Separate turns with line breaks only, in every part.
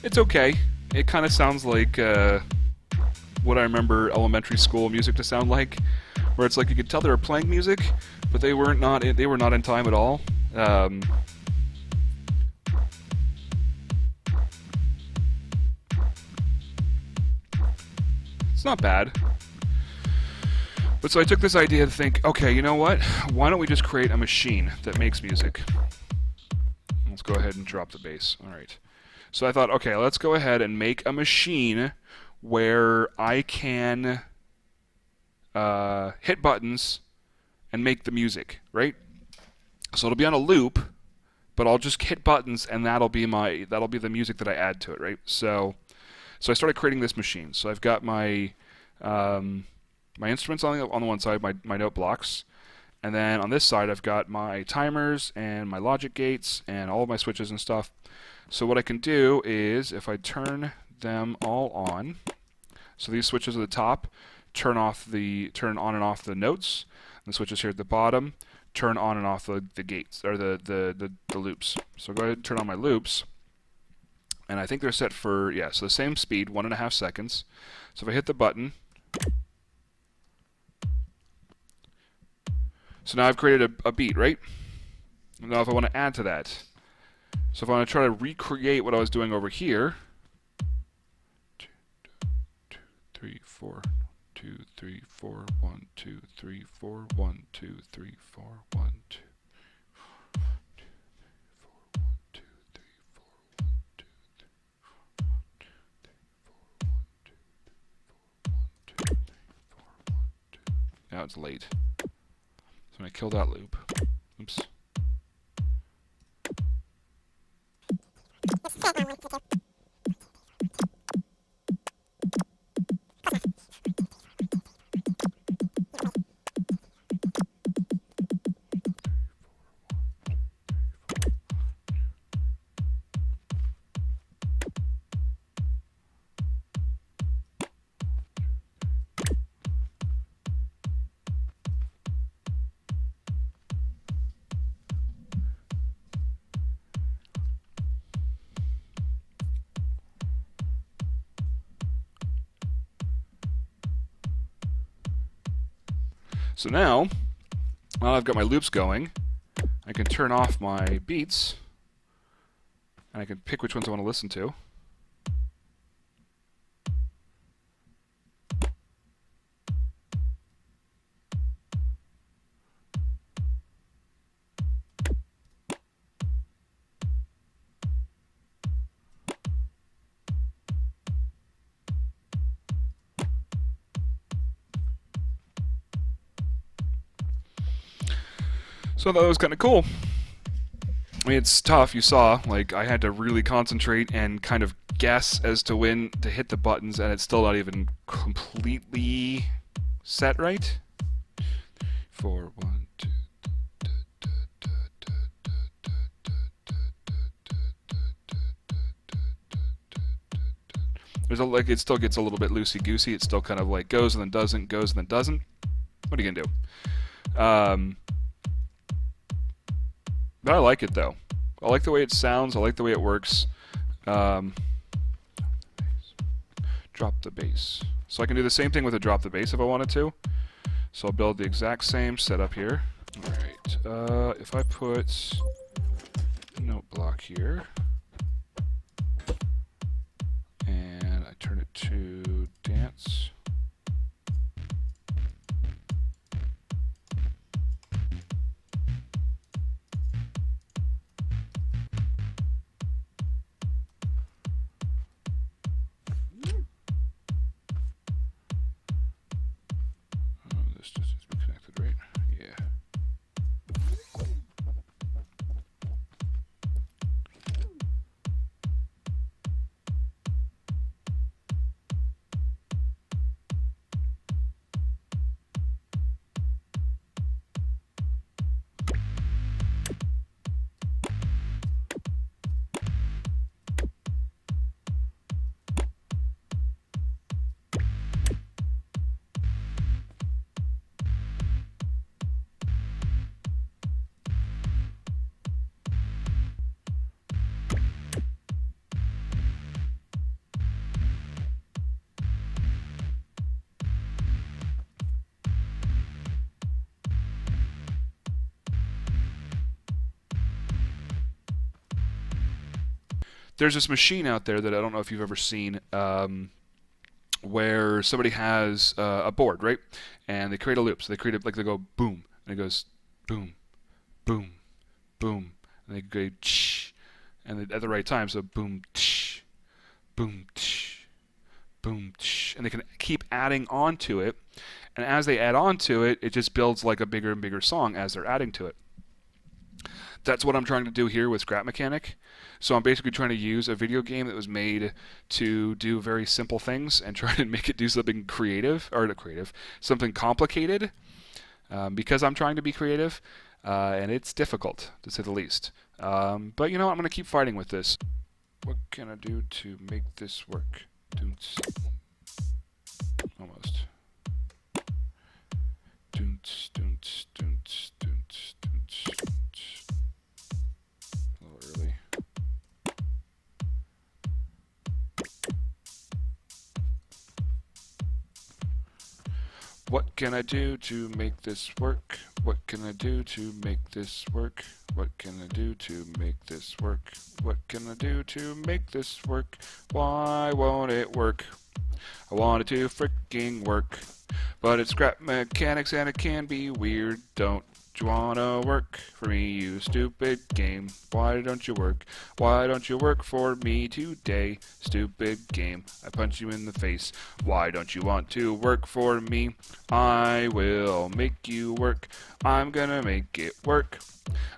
It's okay. It kind of sounds like what I remember elementary school music to sound like, where it's like you could tell they were playing music, but they were not in time at all. Um, it's not bad. But so I took this idea to think, okay, you know what? Why don't we just create a machine that makes music? Let's go ahead and drop the bass. All right. So I thought, okay, let's go ahead and make a machine where I can hit buttons and make the music, right? So it'll be on a loop, but I'll just hit buttons and that'll be the music that I add to it, right? So I started creating this machine. So I've got my instruments on the one side, my note blocks, and then on this side I've got my timers and my logic gates and all of my switches and stuff. So what I can do is if I turn them all on, so these switches at the top turn on and off the notes, and the switches here at the bottom turn on and off the gates or the loops. So go ahead and turn on my loops, and I think they're set for so the same speed, 1.5 seconds. So if I hit the button, so now I've created a beat, right? Now if I want to add to that, so if I want to try to recreate what I was doing over here, 2, 2, 3, 4, 2, 3, 4, 1, 2, 3, 4, 1, 2, 3, 4, 1, 2. Now it's late. So I'm going to kill that loop. Oops. So now I've got my loops going, I can turn off my beats, and I can pick which ones I want to listen to. So that was kind of cool. I mean, it's tough. You saw, like, I had to really concentrate and kind of guess as to when to hit the buttons, and it's still not even completely set right. 4, 1, 2. It still gets a little bit loosey goosey. It still kind of like goes and then doesn't, goes and then doesn't. What are you gonna do? But I like it though. I like the way it sounds. I like the way it works. Drop the bass. So I can do the same thing with a drop the bass if I wanted to. So I'll build the exact same setup here. Alright, if I put a note block here, and I turn it to dance. This just needs to be connected, right? Yeah. there's this machine out there that I don't know if you've ever seen, where somebody has a board, right? And they create a loop. So they create it like they go boom, and it goes boom, boom, boom, and they go tsh, and at the right time, so boom, tsh, boom, tsh, boom, tsh, and they can keep adding on to it. And as they add on to it, it just builds like a bigger and bigger song as they're adding to it. That's what I'm trying to do here with Scrap Mechanic. So I'm basically trying to use a video game that was made to do very simple things and try to make it do something creative, or not creative, something complicated, because I'm trying to be creative, and it's difficult, to say the least. But you know what? I'm going to keep fighting with this. What can I do to make this work? Almost. A little early. What can I do to make this work? What can I do to make this work? What can I do to make this work? What can I do to make this work? Why won't it work? I want it to freaking work. But it's Scrap Mechanics and it can be weird. Don't you wanna work for me, you stupid game? Why don't you work? Why don't you work for me today, stupid game? I punch you in the face. Why don't you want to work for me? I will make you work. I'm gonna make it work.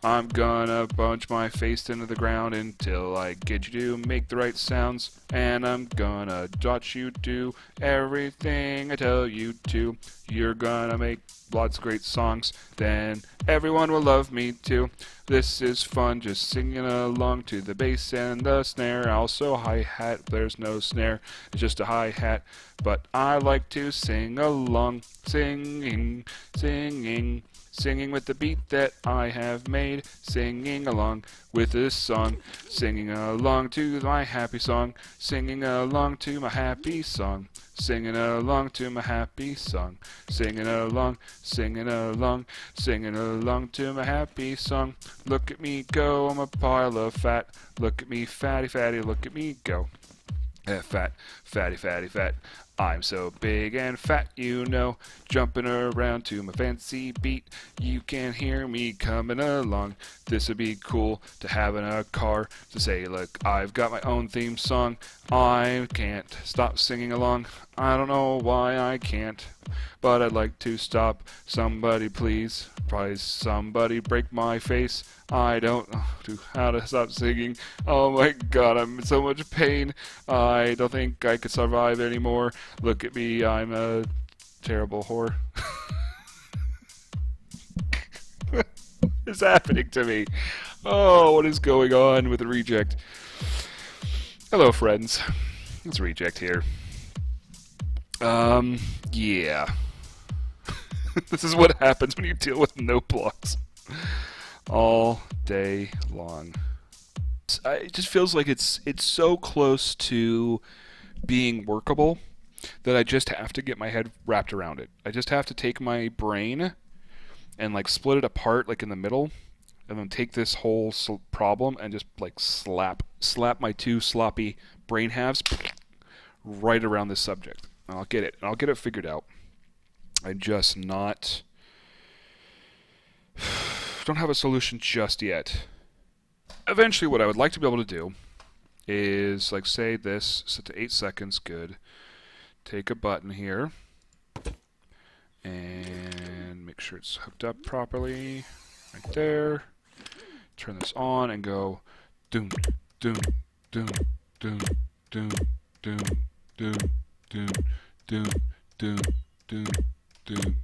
I'm gonna punch my face into the ground until I get you to make the right sounds. And I'm gonna watch you do everything I tell you to. You're gonna make lots of great songs, then everyone will love me too. This is fun, just singing along to the bass and the snare. Also hi-hat, there's no snare, it's just a hi-hat. But I like to sing along, singing, singing. Singing with the beat that I have made, singing along with this song, singing along to my happy song, singing along to my happy song, singing along to my happy song, singing along, singing along, singing along to my happy song. Look at me go, I'm a pile of fat. Look at me fatty, fatty, look at me go. Fat, fatty, fatty, fat. I'm so big and fat, you know, jumping around to my fancy beat. You can hear me coming along. This would be cool to have in a car to say, look, I've got my own theme song. I can't stop singing along. I don't know why I can't, but I'd like to stop. Somebody please, probably somebody break my face. I don't know how to stop singing. Oh my god, I'm in so much pain. I don't think I could survive anymore. Look at me, I'm a terrible whore. What is happening to me? Oh, what is going on with the Reject? Hello, friends. It's Reject here. Yeah. This is what happens when you deal with note blocks all day long. It just feels like it's so close to being workable that I just have to get my head wrapped around it. I just have to take my brain and like split it apart like in the middle, and then take this whole problem and just like slap my two sloppy brain halves right around this subject. And I'll get it. And I'll get it figured out. I just don't have a solution just yet. Eventually what I would like to be able to do is like say this, set to 8 seconds, good. Take a button here and make sure it's hooked up properly right there. Turn this on and go doom doom doom doom doom doom doom doom doom doom doom doom.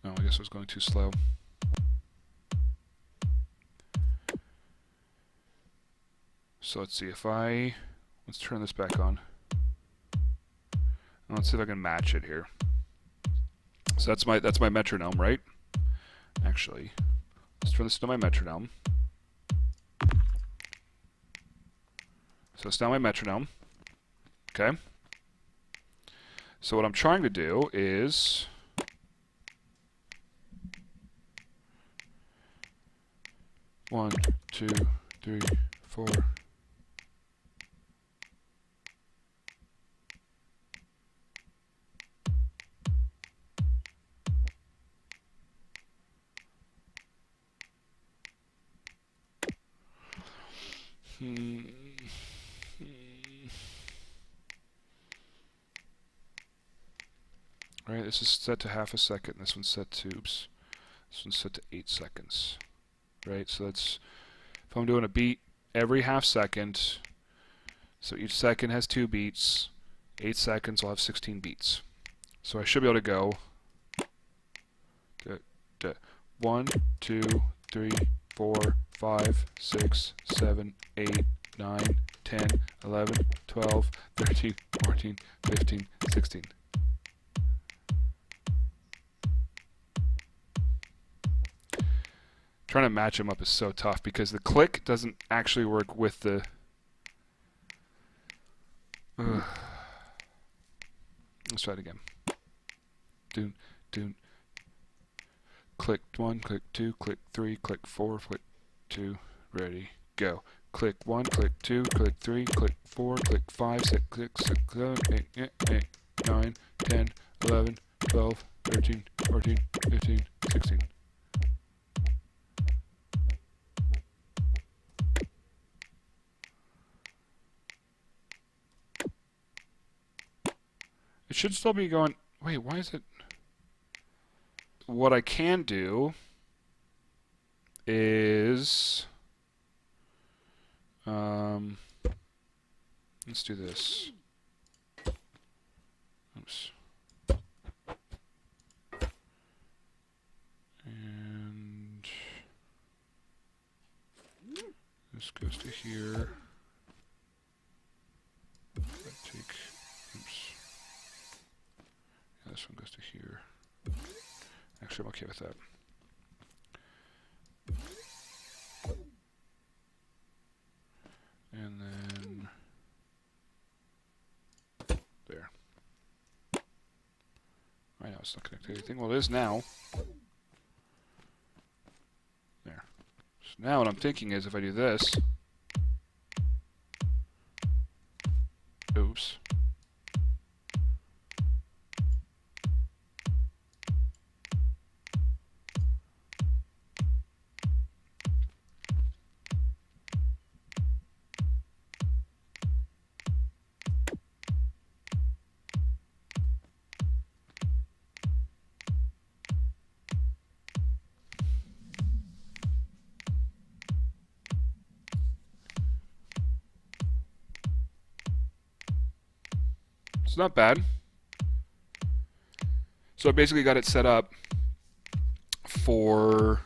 No, I guess I was going too slow. So let's see if let's turn this back on. And let's see if I can match it here. So that's my metronome, right? Actually, let's turn this to my metronome. So it's now my metronome. Okay. So what I'm trying to do is 1, 2, 3, 4. Right, this is set to half a second. This one's set to, oops, this one's set to 8 seconds. Right, so that's, if I'm doing a beat every half second, so each second has 2 beats, 8 seconds, I'll have 16 beats. So I should be able to go 1, 2, 3, 4, 5, 6, 7, 8, 9, 10, 11, 12, 13, 14, 15, 16. Trying to match them up is so tough because the click doesn't actually work with the... Let's try it again. Doon, doon. Click 1, click 2, click 3, click 4, click 2, ready, go. Click 1, click 2, click 3, click 4, click 5, 6, 6, 7, 8, 8, 9, 10, 11, 12, 13, 14, 15, 16. It should still be going... Wait, why is it... What I can do is... let's do this. Oops. And... this goes to here. Take... Oops. This one goes to here. Actually, I'm okay with that. And then... there. I know it's not connected to anything. Well, it is now. There. So now what I'm thinking is if I do this... Oops. It's not bad. So I basically got it set up for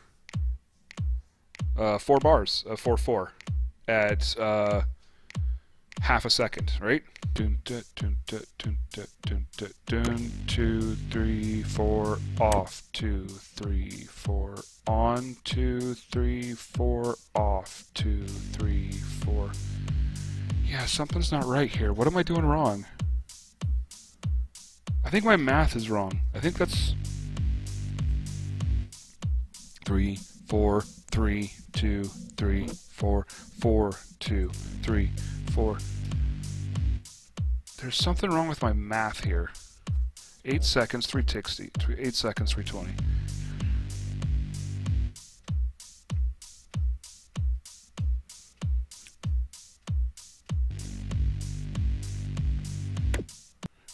4 bars, 4/4 at half a second, right? Dun, dun, dun, dun, dun, dun, dun, dun, dun, 2, 3, 4, off, 2, 3, 4, on, 2, 3, 4, off, 2, 3, 4. Yeah, something's not right here. What am I doing wrong? I think my math is wrong. I think that's 3, 4, 3, 2, 3, 4, 4, 2, 3, 4. There's something wrong with my math here. 8 seconds, 360. 8 seconds, 320.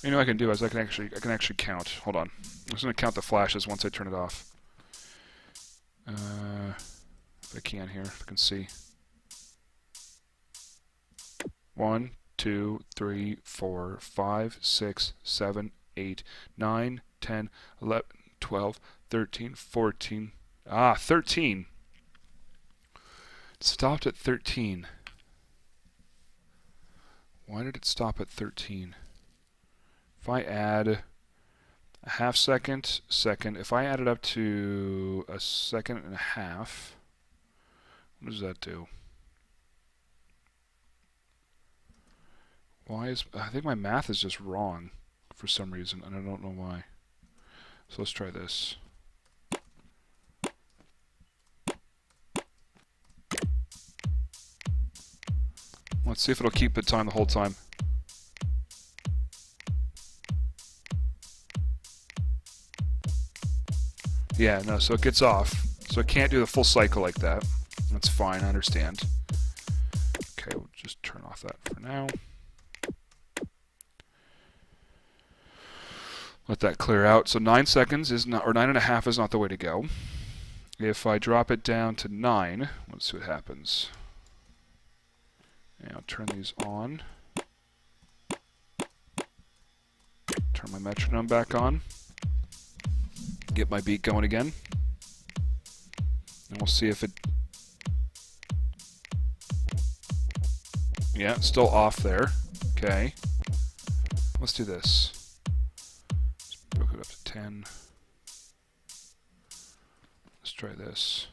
You know what I can do is I can actually count. Hold on. I'm just gonna count the flashes once I turn it off. If I can here, if I can see. 1, 2, 3, 4, 5, 6, 7, 8, 9, 10, 11, 12, 13, 14. 13. It stopped at 13. Why did it stop at 13? If I add a half second, if I add it up to a second and a half, what does that do? I think my math is just wrong for some reason, and I don't know why. So let's try this. Let's see if it'll keep the time the whole time. Yeah, no, so it gets off. So it can't do the full cycle like that. That's fine, I understand. Okay, we'll just turn off that for now. Let that clear out. So 9 seconds is not, or 9.5 is not the way to go. If I drop it down to 9, let's see what happens. And I'll turn these on. Turn my metronome back on. Get my beat going again. And we'll see if it... Yeah, it's still off there. Okay. Let's do this. Let's broke it up to 10. Let's try this.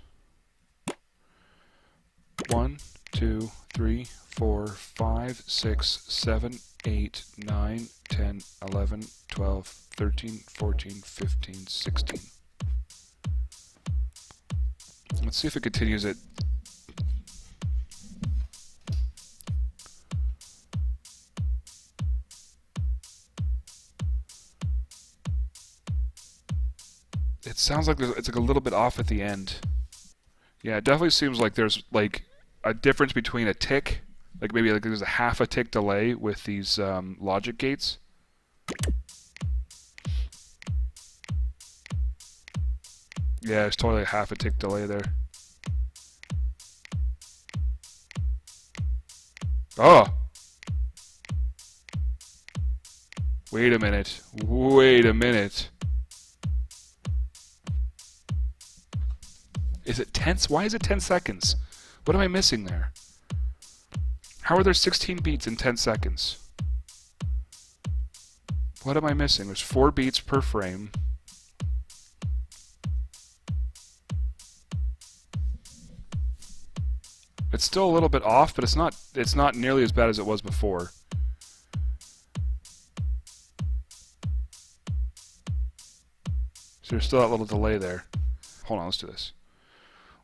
1, 2, 3, 4, 5, 6, 7, 8, 9, 10, 11, 12, 13, 14, 15, 16. Let's see if it continues it. It sounds like it's like a little bit off at the end. Yeah, it definitely seems like there's like a difference between a tick, like maybe like there's a half a tick delay with these logic gates. Yeah, it's totally a half a tick delay there. Oh! Wait a minute. Wait a minute. Is it 10? Why is it 10 seconds? What am I missing there? How are there 16 beats in 10 seconds? What am I missing? There's 4 beats per frame. It's still a little bit off, but it's not nearly as bad as it was before. So there's still that little delay there. Hold on, let's do this.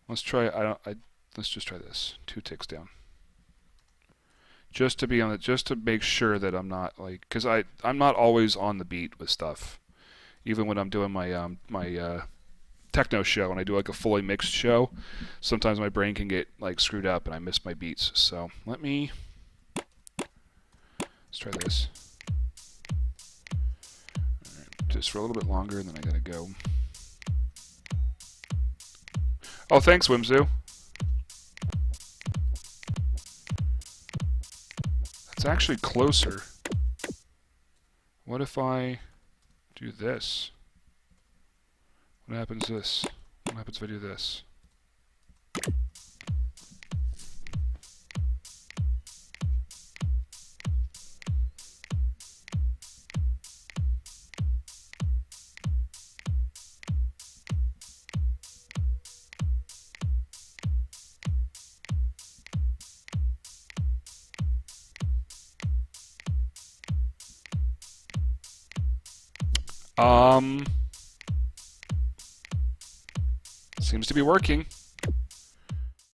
Let's try. Let's just try this. 2 ticks down. Just to be on it, just to make sure that I'm not like, because I'm not always on the beat with stuff, even when I'm doing my techno show and I do like a fully mixed show. Sometimes my brain can get like screwed up and I miss my beats. So let's try this. All right, just for a little bit longer, and then I gotta go. Oh, thanks, Whimzu. That's actually closer. What if I do this? What happens this? What happens if I do this? Seems to be working.